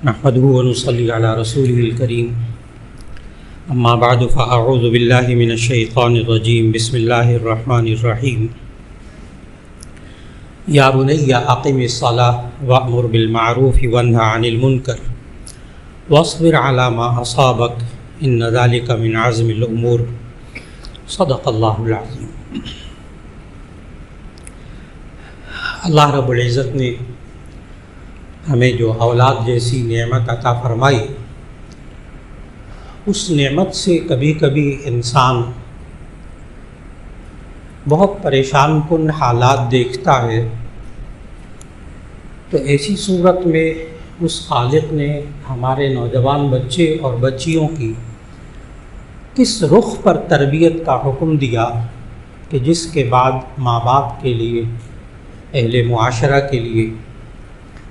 نحمده ونصلي على رسوله الكريم اما بعد فاعوذ بالله من الشيطان الرجيم بسم الله الرحمن الرحيم يا بني اقم الصلاة وأمر بالمعروف وانهى عن المنكر واصبر على ما أصابك إن ذلك من عزم الأمور صدق الله العظيم۔ اللہ رب العزت نے ہمیں جو اولاد جیسی نعمت عطا فرمائی، اس نعمت سے کبھی کبھی انسان بہت پریشان کن حالات دیکھتا ہے، تو ایسی صورت میں اس خالق نے ہمارے نوجوان بچے اور بچیوں کی کس رخ پر تربیت کا حکم دیا کہ جس کے بعد ماں باپ کے لیے، اہل معاشرہ کے لیے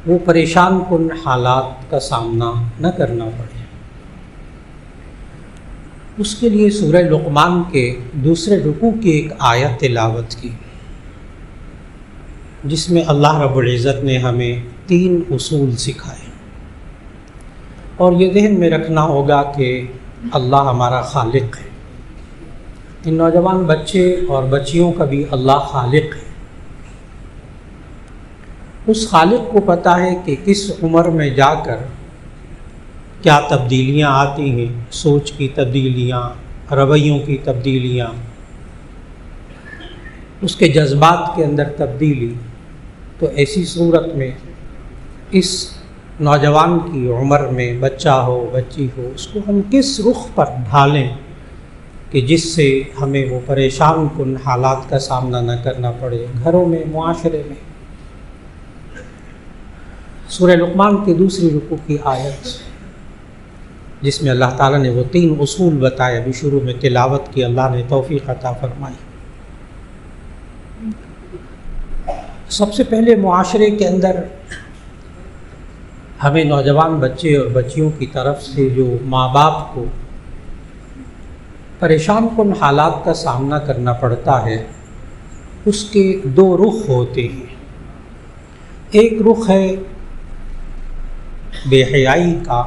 وہ پریشان کن حالات کا سامنا نہ کرنا پڑے۔ اس کے لیے سورہ لقمان کے دوسرے رکوع کی ایک آیت تلاوت کی، جس میں اللہ رب العزت نے ہمیں 3 اصول سکھائے، اور یہ ذہن میں رکھنا ہوگا کہ اللہ ہمارا خالق ہے، ان نوجوان بچے اور بچیوں کا بھی اللہ خالق ہے۔ اس خالق کو پتہ ہے کہ کس عمر میں جا کر کیا تبدیلیاں آتی ہیں، سوچ کی تبدیلیاں، رویوں کی تبدیلیاں، اس کے جذبات کے اندر تبدیلی۔ تو ایسی صورت میں اس نوجوان کی عمر میں بچہ ہو بچی ہو، اس کو ہم کس رخ پر ڈھالیں کہ جس سے ہمیں وہ پریشان کن حالات کا سامنا نہ کرنا پڑے، گھروں میں، معاشرے میں۔ سورہ لقمان کی دوسری رکوع کی آیت، جس میں اللہ تعالیٰ نے وہ 3 اصول بتائے، ابھی شروع میں تلاوت کی، اللہ نے توفیق عطا فرمائی۔ سب سے پہلے معاشرے کے اندر ہمیں نوجوان بچے اور بچیوں کی طرف سے جو ماں باپ کو پریشان کن حالات کا سامنا کرنا پڑتا ہے، اس کے 2 رخ ہوتے ہیں۔ ایک رخ ہے بے حیائی کا،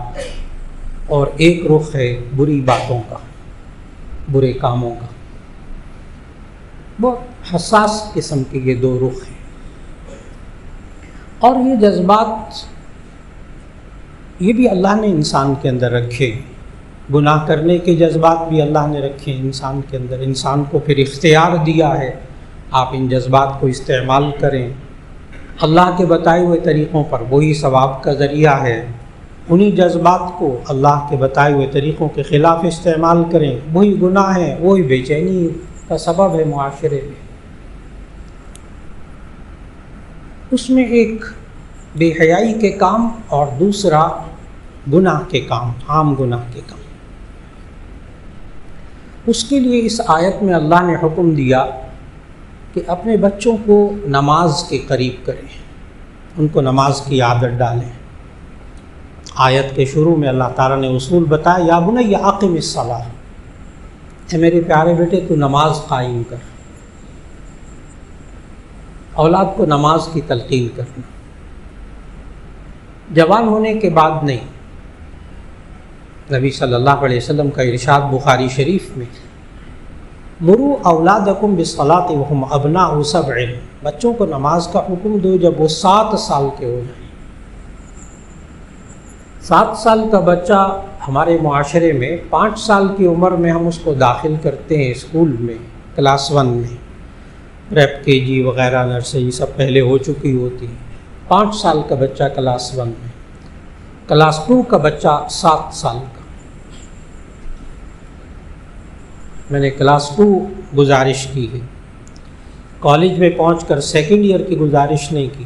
اور ایک رخ ہے بری باتوں کا، برے کاموں کا۔ بہت حساس قسم کے یہ 2 رخ ہیں، اور یہ جذبات یہ بھی اللہ نے انسان کے اندر رکھے، گناہ کرنے کے جذبات بھی اللہ نے رکھے انسان کے اندر۔ انسان کو پھر اختیار دیا ہے، آپ ان جذبات کو استعمال کریں، اللہ کے بتائے ہوئے طریقوں پر، وہی ثواب کا ذریعہ ہے۔ انہی جذبات کو اللہ کے بتائے ہوئے طریقوں کے خلاف استعمال کریں، وہی گناہ ہے، وہی بے چینی کا سبب ہے معاشرے میں۔ اس میں ایک بے حیائی کے کام اور دوسرا گناہ کے کام، عام گناہ کے کام۔ اس کے لیے اس آیت میں اللہ نے حکم دیا کہ اپنے بچوں کو نماز کے قریب کریں، ان کو نماز کی عادت ڈالیں۔ آیت کے شروع میں اللہ تعالیٰ نے اصول بتایا، یا بنی اقم الصلاۃ، اے میرے پیارے بیٹے تو نماز قائم کر۔ اولاد کو نماز کی تلقین کرنا، جوان ہونے کے بعد نہیں۔ نبی صلی اللہ علیہ وسلم کا ارشاد بخاری شریف میں، مروا اولادکم بالصلاۃ وہم ابناء 7، بچوں کو نماز کا حکم دو جب وہ 7 سال کے ہو جائیں۔ 7 سال کا بچہ ہمارے معاشرے میں 5 سال کی عمر میں ہم اس کو داخل کرتے ہیں اسکول میں، کلاس 1 میں، پریپ کے جی وغیرہ نرسری سب پہلے ہو چکی ہوتی ہے۔ 5 سال کا بچہ کلاس 1 میں، کلاس 2 کا بچہ 7 سال کا۔ میں نے کلاس 2 گزارش کی ہے، کالج میں پہنچ کر سیکنڈ ایئر کی گزارش نہیں کی۔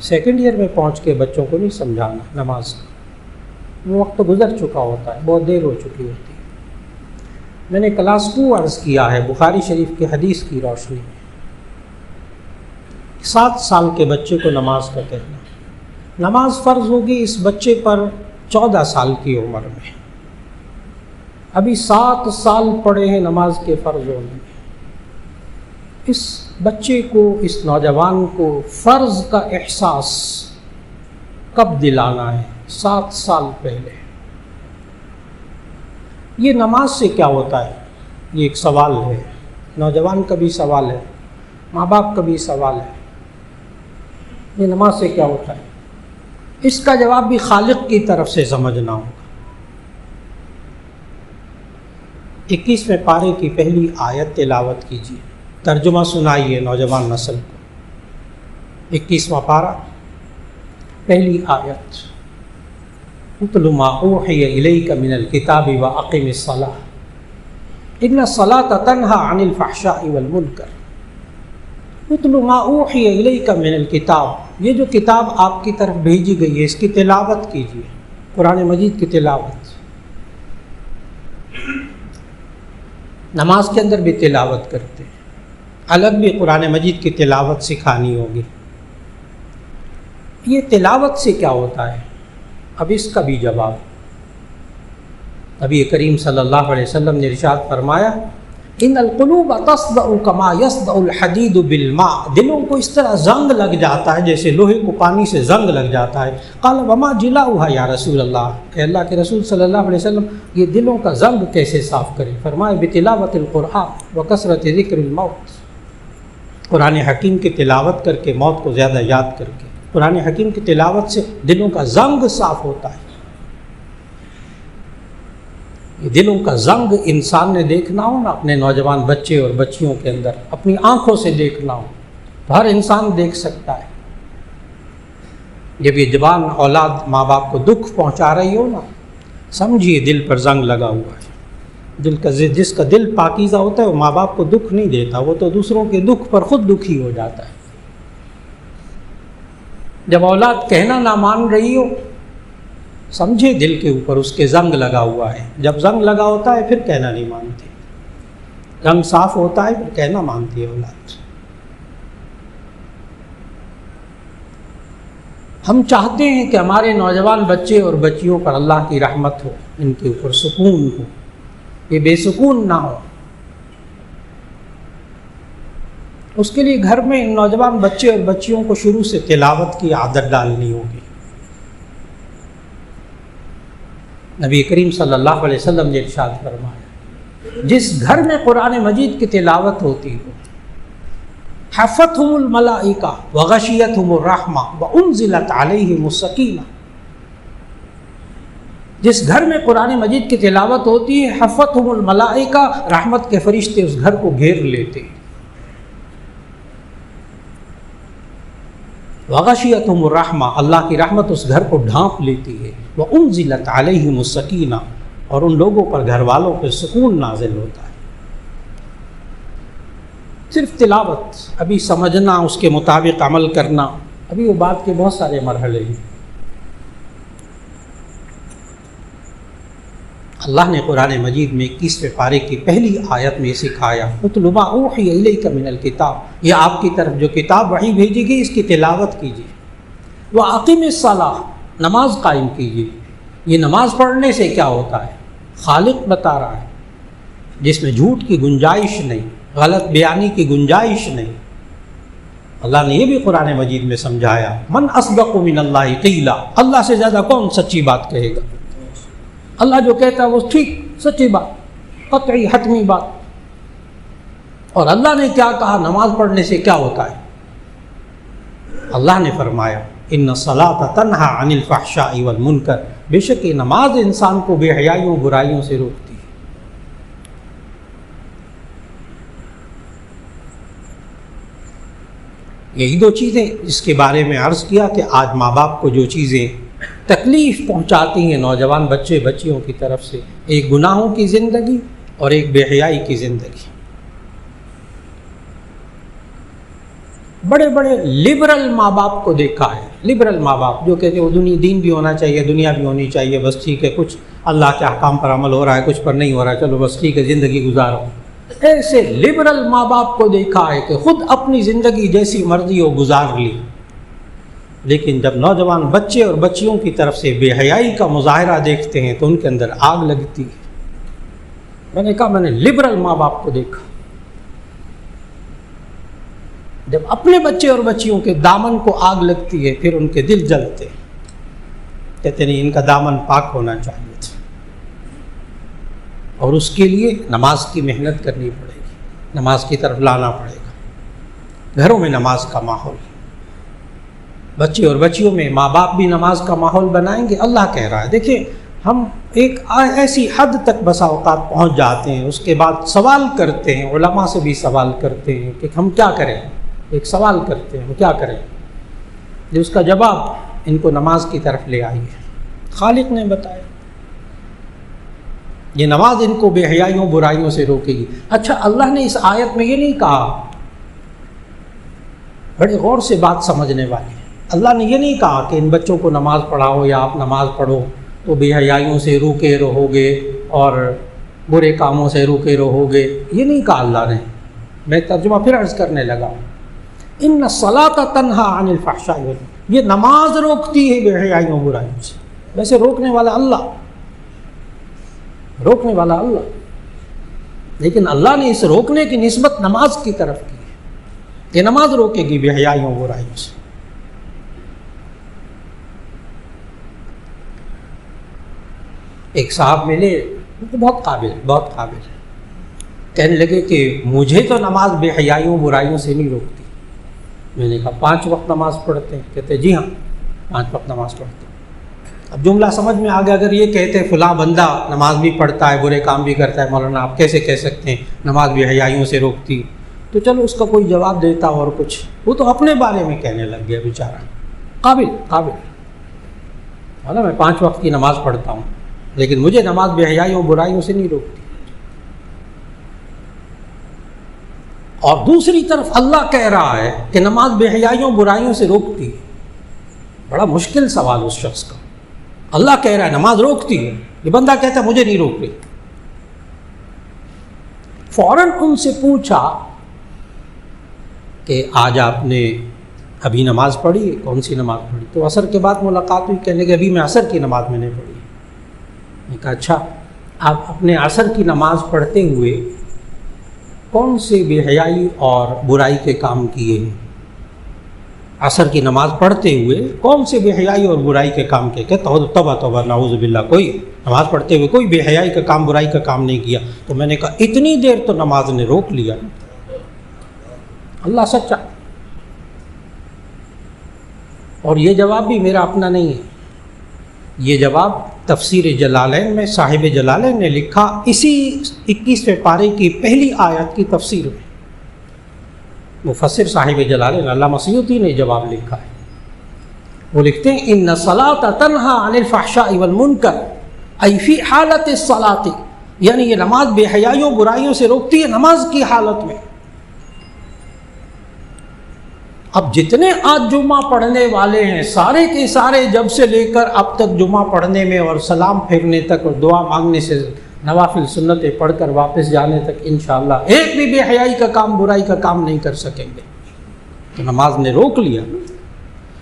سیکنڈ ایئر میں پہنچ کے بچوں کو نہیں سمجھانا نماز کا، وہ وقت گزر چکا ہوتا ہے، بہت دیر ہو چکی ہوتی ہے۔ میں نے کلاس 2 عرض کیا ہے بخاری شریف کی حدیث کی روشنی میں، 7 سال کے بچے کو نماز کا کہنا، نماز فرض ہوگی اس بچے پر 14 سال کی عمر میں، ابھی 7 سال پڑے ہیں نماز کے فرض ہونے میں۔ اس بچے کو، اس نوجوان کو فرض کا احساس کب دلانا ہے؟ 7 سال پہلے۔ یہ نماز سے کیا ہوتا ہے؟ یہ ایک سوال ہے، نوجوان کا بھی سوال ہے، ماں باپ کا بھی سوال ہے۔ یہ نماز سے کیا ہوتا ہے؟ اس کا جواب بھی خالق کی طرف سے سمجھنا ہوگا۔ 21ویں پارے کی پہلی آیت تلاوت کیجیے، ترجمہ سنائیے نوجوان نسل کو۔ 21واں پارہ، پہلی آیت، اتل ما اوحی الیک من الکتاب واقم الصلاۃ ان الصلاۃ تنہی عن الفحشاء والمنکر۔ اتل ما اوحی الیک من الکتاب، یہ جو کتاب آپ کی طرف بھیجی گئی ہے اس کی تلاوت کیجیے، قرآن مجید کی تلاوت۔ نماز کے اندر بھی تلاوت کرتے ہیں، الگ بھی قرآن مجید کی تلاوت سکھانی ہوگی۔ یہ تلاوت سے کیا ہوتا ہے؟ اب اس کا بھی جواب نبی کریم صلی اللہ علیہ وسلم نے ارشاد فرمایا، ان القلوب تصدع کما یصدع الحدید بالماء، دلوں کو اس طرح زنگ لگ جاتا ہے جیسے لوہے کو پانی سے زنگ لگ جاتا ہے۔ قال وما جلاؤها یا رسول اللہ، کہ اللہ کے رسول صلی اللہ علیہ وسلم یہ دلوں کا زنگ کیسے صاف کرے؟ فرمایا بتلاوت القرآن وکثرت ذکر الموت، قرآن حکیم کی تلاوت کر کے، موت کو زیادہ یاد کر کے۔ قرآن حکیم کی تلاوت سے دلوں کا زنگ صاف ہوتا ہے۔ یہ دلوں کا زنگ انسان نے دیکھنا ہو نا اپنے نوجوان بچے اور بچیوں کے اندر، اپنی آنکھوں سے دیکھنا ہو تو ہر انسان دیکھ سکتا ہے۔ جب یہ جوان اولاد ماں باپ کو دکھ پہنچا رہی ہو نا، سمجھیے دل پر زنگ لگا ہوا ہے۔ جس کا دل پاکیزہ ہوتا ہے وہ ماں باپ کو دکھ نہیں دیتا، وہ تو دوسروں کے دکھ پر خود دکھی ہو جاتا ہے۔ جب اولاد کہنا نہ مان رہی ہو، سمجھے دل کے اوپر اس کے زنگ لگا ہوا ہے۔ جب زنگ لگا ہوتا ہے پھر کہنا نہیں مانتی، زنگ صاف ہوتا ہے پھر کہنا مانتی ہے اولاد۔ ہم چاہتے ہیں کہ ہمارے نوجوان بچے اور بچیوں پر اللہ کی رحمت ہو، ان کے اوپر سکون ہو، یہ بے سکون نہ ہو۔ اس کے لیے گھر میں نوجوان بچے اور بچیوں کو شروع سے تلاوت کی عادت ڈالنی ہوگی۔ نبی کریم صلی اللہ علیہ وسلم نے ارشاد فرمایا، جس گھر میں قرآن مجید کی تلاوت ہوتی ہو، حفتہم الملائکہ وغشیتہم الرحمہ وانزلت علیہم السکینہ، جس گھر میں قرآن مجید کی تلاوت ہوتی ہے، حفتہم الملائکہ، رحمت کے فرشتے اس گھر کو گھیر لیتے ہیں، وغشیتہم الرحمہ، اللہ کی رحمت اس گھر کو ڈھانپ لیتی ہے، وانزلت علیہم السکینہ، اور ان لوگوں پر، گھر والوں پہ سکون نازل ہوتا ہے۔ صرف تلاوت، ابھی سمجھنا، اس کے مطابق عمل کرنا، ابھی وہ بات کے بہت سارے مرحلے ہیں۔ اللہ نے قرآن مجید میں 21ویں پارے کی پہلی آیت میں سکھایا، اتل ما اوحی الیک من الکتاب، یہ آپ کی طرف جو کتاب وحی بھیجی گئی اس کی تلاوت کیجیے، واقم الصلاۃ، نماز قائم کیجیے۔ یہ نماز پڑھنے سے کیا ہوتا ہے؟ خالق بتا رہا ہے، جس میں جھوٹ کی گنجائش نہیں، غلط بیانی کی گنجائش نہیں۔ اللہ نے یہ بھی قرآن مجید میں سمجھایا، من اصدق من اللہ قیلا، اللہ سے زیادہ کون سچی بات کہے گا؟ اللہ جو کہتا ہے وہ ٹھیک، سچی بات، قطعی حتمی بات۔ اور اللہ نے کیا کہا نماز پڑھنے سے کیا ہوتا ہے؟ اللہ نے فرمایا، ان الصلاۃ تنہی عن الفحشاء والمنکر، بے شک یہ نماز انسان کو بے حیائیوں برائیوں سے روکتی ہے۔ یہی دو چیزیں جس کے بارے میں عرض کیا کہ آج ماں باپ کو جو چیزیں تکلیف پہنچاتی ہیں نوجوان بچے بچیوں کی طرف سے، ایک گناہوں کی زندگی اور ایک بے حیائی کی زندگی۔ بڑے بڑے لبرل ماں باپ کو دیکھا ہے، لبرل ماں باپ جو کہتے ہیں وہ دین بھی ہونا چاہیے، دنیا بھی ہونی چاہیے، بس ٹھیک ہے، کچھ اللہ کے احکام پر عمل ہو رہا ہے، کچھ پر نہیں ہو رہا ہے، چلو بس ٹھیک ہے، زندگی گزارو۔ ایسے لبرل ماں باپ کو دیکھا ہے کہ خود اپنی زندگی جیسی مرضی ہو گزار لی، لیکن جب نوجوان بچے اور بچیوں کی طرف سے بے حیائی کا مظاہرہ دیکھتے ہیں تو ان کے اندر آگ لگتی ہے۔ میں نے کہا میں نے لبرل ماں باپ کو دیکھا، جب اپنے بچے اور بچیوں کے دامن کو آگ لگتی ہے پھر ان کے دل جلتے ہیں۔ کہتے نہیں، ان کا دامن پاک ہونا چاہیے تھا، اور اس کے لیے نماز کی محنت کرنی پڑے گی، نماز کی طرف لانا پڑے گا، گھروں میں نماز کا ماحول، بچے اور بچیوں میں ماں باپ بھی نماز کا ماحول بنائیں گے۔ اللہ کہہ رہا ہے، دیکھیں ہم ایک ایسی حد تک بسا اوقات پہنچ جاتے ہیں، اس کے بعد سوال کرتے ہیں، علماء سے بھی سوال کرتے ہیں کہ ہم کیا کریں، ایک سوال کرتے ہیں ہم کیا کریں، جو اس کا جواب ان کو نماز کی طرف لے آئی ہے۔ خالق نے بتایا یہ نماز ان کو بے حیائیوں برائیوں سے روکے گی۔ اچھا، اللہ نے اس آیت میں یہ نہیں کہا، بڑے غور سے بات سمجھنے والے، اللہ نے یہ نہیں کہا کہ ان بچوں کو نماز پڑھاؤ یا آپ نماز پڑھو تو بے حیائیوں سے روکے رہو گے اور برے کاموں سے روکے رہو گے، یہ نہیں کہا اللہ نے۔ میں ترجمہ پھر عرض کرنے لگا، ان الصلاۃ تنہی عن الفحشاء والمنکر، یہ نماز روکتی ہے بے حیائیوں برائیوں سے۔ ویسے روکنے والا اللہ، روکنے والا اللہ، لیکن اللہ نے اس روکنے کی نسبت نماز کی طرف کی ہے، یہ نماز روکے گی بے حیائیوں برائیوں سے۔ ایک صاحب ملے، بہت قابل کہنے لگے کہ مجھے تو نماز بے حیائیوں برائیوں سے نہیں روکتی۔ میں نے کہا 5 وقت نماز پڑھتے ہیں؟ کہتے جی ہاں 5 وقت نماز پڑھتے ہیں۔ اب جملہ سمجھ میں آ گیا، اگر یہ کہتے فلاں بندہ نماز بھی پڑھتا ہے برے کام بھی کرتا ہے، مولانا آپ کیسے کہہ سکتے ہیں نماز بے حیائیوں سے روکتی، تو چلو اس کا کوئی جواب دیتا اور کچھ، وہ تو اپنے بارے میں کہنے لگ گیا بیچارہ۔ قابل مولانا میں 5 وقت کی نماز پڑھتا ہوں لیکن مجھے نماز بے حیائیوں برائیوں سے نہیں روکتی۔ اور دوسری طرف اللہ کہہ رہا ہے کہ نماز بے حیائیوں برائیوں سے روکتی ہے۔ بڑا مشکل سوال اس شخص کا، اللہ کہہ رہا ہے نماز روکتی ہے، یہ بندہ کہتا ہے مجھے نہیں روک رہی۔ فوراً ان سے پوچھا کہ آج آپ نے ابھی نماز پڑھی ہے؟ کون سی نماز پڑھی؟ تو عصر کے بعد ملاقات ہوئی، کہنے کہ ابھی میں عصر کی نماز میں نے پڑھی۔ میں کہا اچھا، آپ اپنے عصر کی نماز پڑھتے ہوئے کون سے بے حیائی اور برائی کے کام کیے ہیں؟ عصر کی نماز پڑھتے ہوئے کون سے بے حیائی اور برائی کے کام کیے؟ کہ توبہ نعوذ باللہ، کوئی نماز پڑھتے ہوئے کوئی بے حیائی کا کام برائی کا کام نہیں کیا۔ تو میں نے کہا اتنی دیر تو نماز نے روک لیا۔ اللہ سچا، اور یہ جواب بھی میرا اپنا نہیں ہے، یہ جواب تفسیر جلالین میں صاحب جلالین نے لکھا، اسی 21ویں پارے کی پہلی آیت کی تفسیر میں مفسر صاحب جلالین علامہ سیوطی نے جواب لکھا ہے۔ وہ لکھتے ہیں ان الصلاۃ تنہی عن الفحشاء والمنکر ای فی حالت الصلاۃ، یعنی یہ نماز بے حیائیوں برائیوں سے روکتی ہے نماز کی حالت میں۔ اب جتنے آج جمعہ پڑھنے والے ہیں سارے کے سارے جب سے لے کر اب تک جمعہ پڑھنے میں اور سلام پھیرنے تک اور دعا مانگنے سے نوافل سنتیں پڑھ کر واپس جانے تک انشاءاللہ ایک بھی بے حیائی کا کام برائی کا کام نہیں کر سکیں گے، تو نماز نے روک لیا۔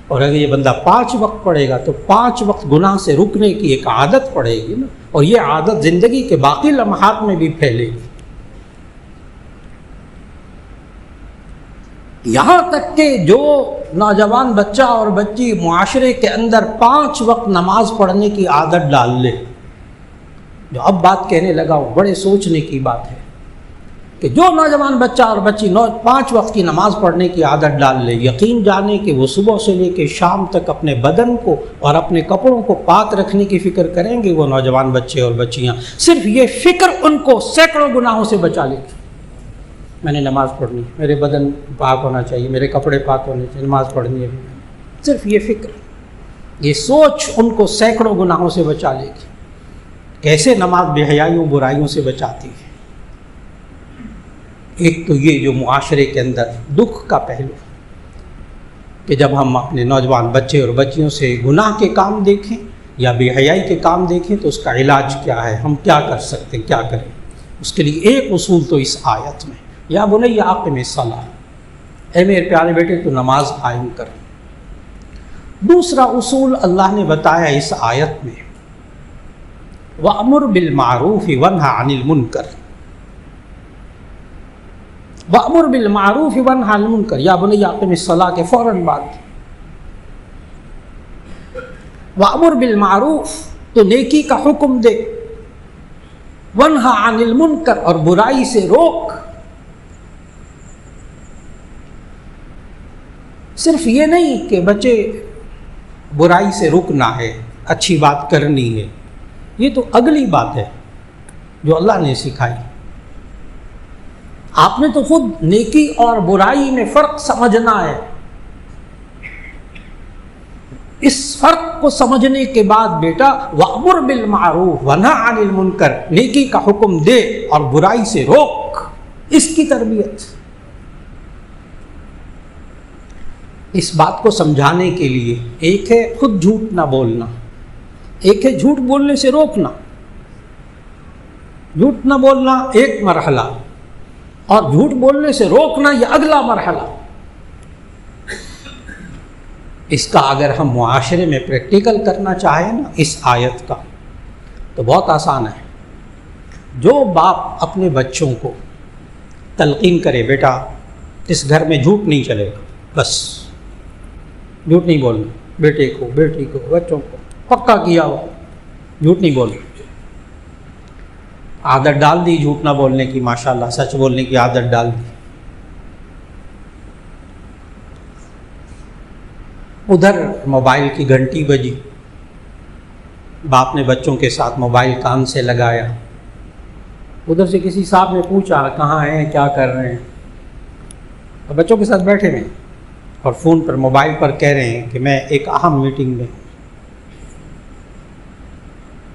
اور اگر یہ بندہ 5 وقت پڑھے گا تو 5 وقت گناہ سے رکنے کی ایک عادت پڑے گی نا، اور یہ عادت زندگی کے باقی لمحات میں بھی پھیلے گی، یہاں تک کہ جو نوجوان بچہ اور بچی معاشرے کے اندر 5 وقت نماز پڑھنے کی عادت ڈال لے، جو اب بات کہنے لگا وہ بڑے سوچنے کی بات ہے کہ جو نوجوان بچہ اور بچی 5 وقت کی نماز پڑھنے کی عادت ڈال لے، یقین جانے کہ وہ صبح سے لے کے شام تک اپنے بدن کو اور اپنے کپڑوں کو پاک رکھنے کی فکر کریں گے۔ وہ نوجوان بچے اور بچیاں صرف یہ فکر ان کو سینکڑوں گناہوں سے بچا لے گی۔ میں نے نماز پڑھنی، میرے بدن پاک ہونا چاہیے، میرے کپڑے پاک ہونے چاہیے، نماز پڑھنی ہے، صرف یہ فکر، یہ سوچ ان کو سینکڑوں گناہوں سے بچا لے گی۔ کیسے نماز بے حیائیوں برائیوں سے بچاتی ہے؟ ایک تو یہ جو معاشرے کے اندر دکھ کا پہلو کہ جب ہم اپنے نوجوان بچے اور بچیوں سے گناہ کے کام دیکھیں یا بے حیائی کے کام دیکھیں تو اس کا علاج کیا ہے، ہم کیا کر سکتے ہیں، کیا کریں؟ اس کے لیے ایک اصول تو اس آیت میں، یا بنی اقم الصلاۃ، اے میرے پیارے بیٹے تو نماز قائم کر۔ دوسرا اصول اللہ نے بتایا اس آیت میں، وَأْمُرْ بِالْمَعْرُوفِ وَانْهَ عَنِ الْمُنْكَرِ، وَأْمُرْ بِالْمَعْرُوفِ وَانْهَ عَنِ الْمُنْكَرِ، یا بنی اقم الصلاۃ کے فوراً بعد وَأْمُرْ بِالْمَعْرُوفِ تو نیکی کا حکم دے، وَانْهَ عَنِ الْمُنْکَرِ اور برائی سے روک۔ صرف یہ نہیں کہ بچے برائی سے رکنا ہے، اچھی بات کرنی ہے، یہ تو اگلی بات ہے جو اللہ نے سکھائی۔ آپ نے تو خود نیکی اور برائی میں فرق سمجھنا ہے۔ اس فرق کو سمجھنے کے بعد بیٹا وَأْمُرْ بِالْمَعْرُوفِ وَانْهَ عَنِ الْمُنْکَرِ نیکی کا حکم دے اور برائی سے روک، اس کی تربیت۔ اس بات کو سمجھانے کے لیے ایک ہے خود جھوٹ نہ بولنا، ایک ہے جھوٹ بولنے سے روکنا۔ جھوٹ نہ بولنا ایک مرحلہ، اور جھوٹ بولنے سے روکنا یہ اگلا مرحلہ۔ اس کا اگر ہم معاشرے میں پریکٹیکل کرنا چاہیں نا اس آیت کا، تو بہت آسان ہے۔ جو باپ اپنے بچوں کو تلقین کرے بیٹا اس گھر میں جھوٹ نہیں چلے گا، بس جھوٹ نہیں بولنا، بیٹے کو بیٹی کو بچوں کو پکا کیا ہو جھوٹ نہیں بولنا، عادت ڈال دی جھوٹ نہ بولنے کی، ماشاءاللہ سچ بولنے کی عادت ڈال دی۔ ادھر موبائل کی گھنٹی بجی، باپ نے بچوں کے ساتھ موبائل کان سے لگایا، ادھر سے کسی صاحب نے پوچھا کہاں ہیں کیا کر رہے ہیں، اور بچوں کے ساتھ بیٹھے ہیں اور فون پر موبائل پر کہہ رہے ہیں کہ میں ایک اہم میٹنگ میں ہوں،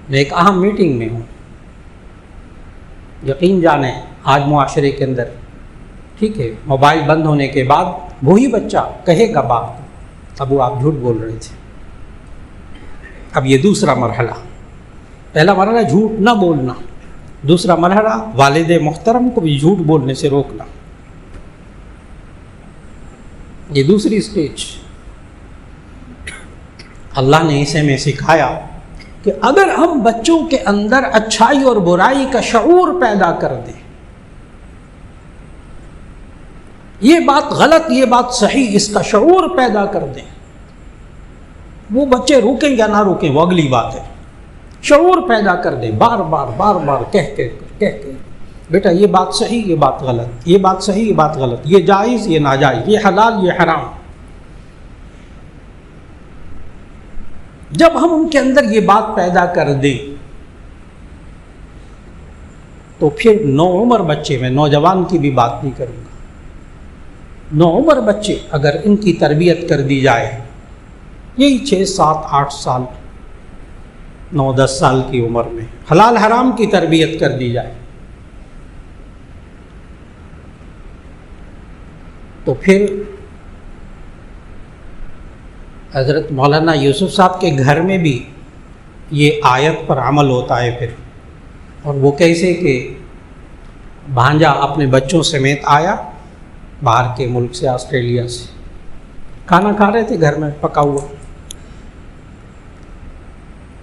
میں ایک اہم میٹنگ میں ہوں۔ یقین جانیں آج معاشرے کے اندر ٹھیک ہے موبائل بند ہونے کے بعد وہی بچہ کہے گا باپ کو ابو آپ جھوٹ بول رہے تھے۔ اب یہ دوسرا مرحلہ، پہلا مرحلہ جھوٹ نہ بولنا، دوسرا مرحلہ والد محترم کو بھی جھوٹ بولنے سے روکنا، یہ دوسری سٹیج۔ اللہ نے اسے میں سکھایا کہ اگر ہم بچوں کے اندر اچھائی اور برائی کا شعور پیدا کر دیں، یہ بات غلط یہ بات صحیح، اس کا شعور پیدا کر دیں، وہ بچے روکیں یا نہ روکیں وہ اگلی بات ہے، شعور پیدا کر دیں، بار بار کہہ کے بیٹا یہ بات صحیح یہ بات غلط، یہ بات صحیح یہ بات غلط، یہ جائز یہ ناجائز، یہ حلال یہ حرام۔ جب ہم ان کے اندر یہ بات پیدا کر دیں تو پھر نوعمر بچے، میں نوجوان کی بھی بات نہیں کروں گا، نوعمر بچے اگر ان کی تربیت کر دی جائے، یہی 6 7 8 سال 9 10 سال کی عمر میں حلال حرام کی تربیت کر دی جائے، تو پھر حضرت مولانا یوسف صاحب کے گھر میں بھی یہ آیت پر عمل ہوتا ہے پھر۔ اور وہ کیسے کہ بھانجا اپنے بچوں سمیت آیا باہر کے ملک سے، آسٹریلیا سے، کھانا کھا رہے تھے گھر میں پکا ہوا،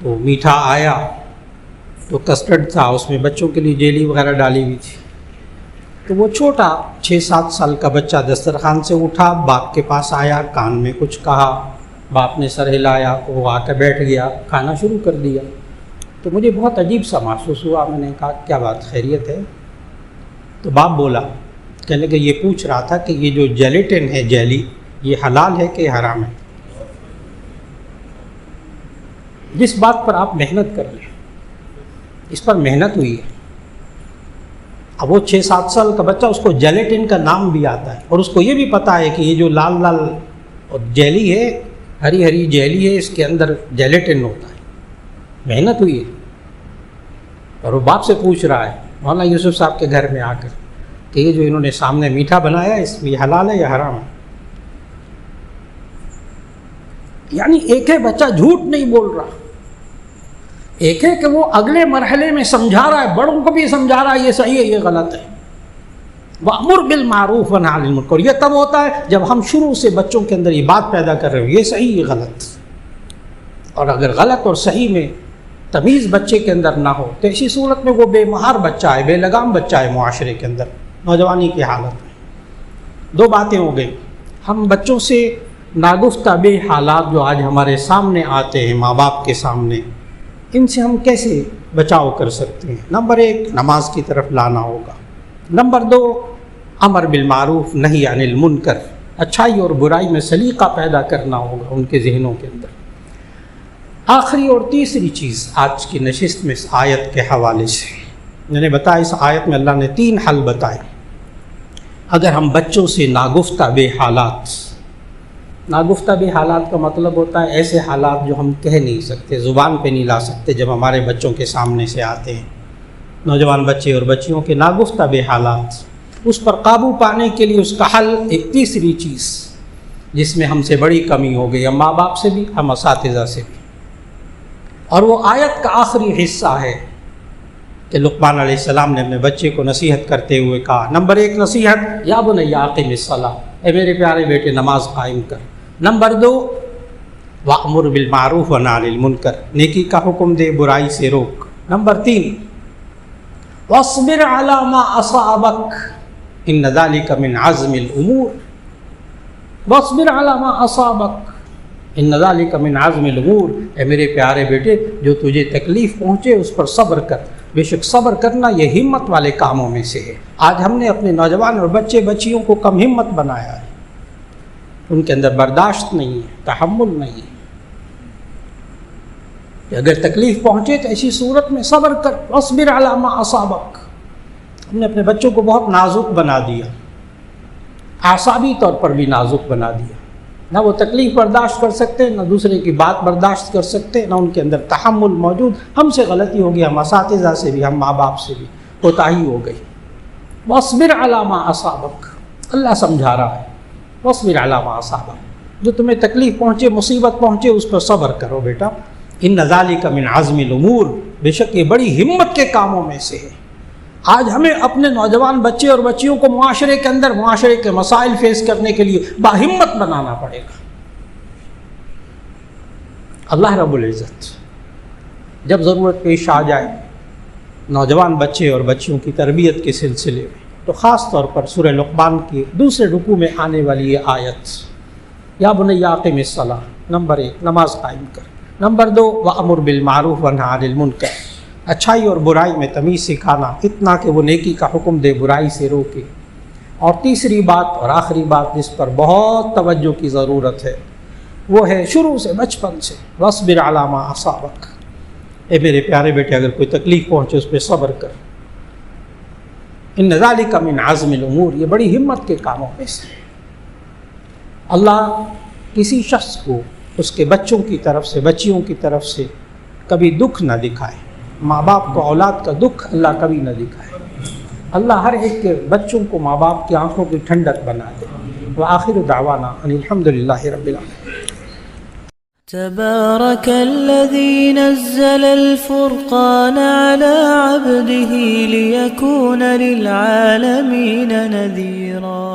تو میٹھا آیا تو کسٹرڈ تھا، اس میں بچوں کے لیے جیلی وغیرہ ڈالی ہوئی تھی، تو وہ چھوٹا 6 7 سال کا بچہ دسترخوان سے اٹھا، باپ کے پاس آیا، کان میں کچھ کہا، باپ نے سر ہلایا، وہ آ کے بیٹھ گیا، کھانا شروع کر دیا۔ تو مجھے بہت عجیب سا محسوس ہوا، میں نے کہا کیا بات خیریت ہے؟ تو باپ بولا، کہنے کہ یہ پوچھ رہا تھا کہ یہ جو جیلیٹن ہے جیلی یہ حلال ہے کہ حرام ہے؟ جس بات پر آپ محنت کر لیں، اس پر محنت ہوئی ہے۔ اب وہ 6 7 سال کا بچہ، اس کو جیلیٹن کا نام بھی آتا ہے، اور اس کو یہ بھی پتہ ہے کہ یہ جو لال لال جیلی ہے، ہری ہری جیلی ہے، اس کے اندر جیلیٹن ہوتا ہے، محنت ہوئی ہے۔ اور وہ باپ سے پوچھ رہا ہے مولانا یوسف صاحب کے گھر میں آ کر کہ یہ جو انہوں نے سامنے میٹھا بنایا ہے اس میں یہ حلال ہے یا حرام ہے؟ یعنی ایک ہے بچہ جھوٹ نہیں بول رہا، ایک ہے کہ وہ اگلے مرحلے میں سمجھا رہا ہے، بڑوں کو بھی سمجھا رہا ہے یہ صحیح ہے یہ غلط ہے۔ وَأْمُرْ بِالْمَعْرُوفِ وَانْهَ عَنِ الْمُنکَرِ، اور یہ تب ہوتا ہے جب ہم شروع سے بچوں کے اندر یہ بات پیدا کر رہے ہو، یہ صحیح یہ غلط۔ اور اگر غلط اور صحیح میں تمیز بچے کے اندر نہ ہو تو ایسی صورت میں وہ بے مہار بچہ ہے، بے لگام بچہ ہے معاشرے کے اندر، نوجوانی کی حالت میں۔ 2 باتیں ہو گئیں، ہم بچوں سے ناگفتہ بے حالات جو آج ہمارے سامنے آتے ہیں ماں باپ کے سامنے، ان سے ہم کیسے بچاؤ کر سکتے ہیں؟ نمبر 1 نماز کی طرف لانا ہوگا۔ نمبر 2 امر بالمعروف نہی عن المنکر، اچھائی اور برائی میں سلیقہ پیدا کرنا ہوگا ان کے ذہنوں کے اندر۔ آخری اور تیسری چیز آج کی نشست میں اس آیت کے حوالے سے میں نے بتایا، اس آیت میں اللہ نے 3 حل بتائے۔ اگر ہم بچوں سے ناگفتہ بے حالات، ناگفتہ بے حالات کا مطلب ہوتا ہے ایسے حالات جو ہم کہہ نہیں سکتے، زبان پہ نہیں لا سکتے، جب ہمارے بچوں کے سامنے سے آتے ہیں، نوجوان بچے اور بچیوں کے ناگفتہ بے حالات، اس پر قابو پانے کے لیے اس کا حل ایک تیسری چیز جس میں ہم سے بڑی کمی ہو گئی، ہم ماں باپ سے بھی، ہم اساتذہ سے بھی، اور وہ آیت کا آخری حصہ ہے کہ لقمان علیہ السلام نے اپنے بچے کو نصیحت کرتے ہوئے کہا، نمبر 1 نصیحت، یا بنی اقم الصلاۃ، اے میرے پیارے بیٹے نماز قائم کر۔ نمبر 2 وأمر بالمعروف ونہی عن المنکر، نیکی کا حکم دے، برائی سے روک۔ نمبر 3 واصبر علی ما اصابک ان ذلک من عزم الامور، واصبر علی ما اصابک ان ذلک من عزم الامور، اے میرے پیارے بیٹے جو تجھے تکلیف پہنچے اس پر صبر کر، بے شک صبر کرنا یہ ہمت والے کاموں میں سے ہے۔ آج ہم نے اپنے نوجوان اور بچے بچیوں کو کم ہمت بنایا ہے، ان کے اندر برداشت نہیں ہے، تحمل نہیں ہے کہ اگر تکلیف پہنچے تو ایسی صورت میں صبر کر، واصبر علی ما اصابک۔ ہم نے اپنے بچوں کو بہت نازک بنا دیا، اعصابی طور پر بھی نازک بنا دیا، نہ وہ تکلیف برداشت کر سکتے، نہ دوسرے کی بات برداشت کر سکتے، نہ ان کے اندر تحمل موجود۔ ہم سے غلطی ہو گئی، ہم اساتذہ سے بھی، ہم ماں باپ سے بھی کوتاہی ہو گئی۔ واصبر علی ما اصابک، اللہ سمجھا رہا ہے، واصبر علی ما اصابک، جو تمہیں تکلیف پہنچے، مصیبت پہنچے، اس پر صبر کرو بیٹا۔ ان ذالک من عزم الامور، بے شک یہ بڑی ہمت کے کاموں میں سے ہے۔ آج ہمیں اپنے نوجوان بچے اور بچیوں کو معاشرے کے اندر معاشرے کے مسائل فیس کرنے کے لیے باہمت بنانا پڑے گا۔ اللہ رب العزت جب ضرورت پیش آ جائے نوجوان بچے اور بچیوں کی تربیت کے سلسلے میں، تو خاص طور پر سورہ لقمان کی دوسرے رکوع میں آنے والی یہ آیت، یا بنی اقم الصلاۃ، نمبر 1 نماز قائم کر، نمبر 2 وأمر بالمعروف ونہی عن المنکر، اچھائی اور برائی میں تمیز سکھانا، اتنا کہ وہ نیکی کا حکم دے، برائی سے روکے۔ اور تیسری بات اور آخری بات جس پر بہت توجہ کی ضرورت ہے، وہ ہے شروع سے، بچپن سے، واصبر علی ما اصابک، اے میرے پیارے بیٹے اگر کوئی تکلیف پہنچے اس پہ صبر کر، ان ذالک من عزم الامور، یہ بڑی ہمت کے کاموں میں سے۔ اللہ کسی شخص کو اس کے بچوں کی طرف سے، بچیوں کی طرف سے کبھی دکھ نہ دکھائے، ماں باپ کو اولاد کا دکھ اللہ کبھی نہ دکھائے۔ اللہ ہر ایک کے بچوں کو ماں باپ کی آنکھوں کی ٹھنڈک بنا دے۔ وآخر دعوانا ان الحمدللہ رب العالمین۔ تبارك الذي نزل الفرقان على عبده ليكون للعالمين نذيرا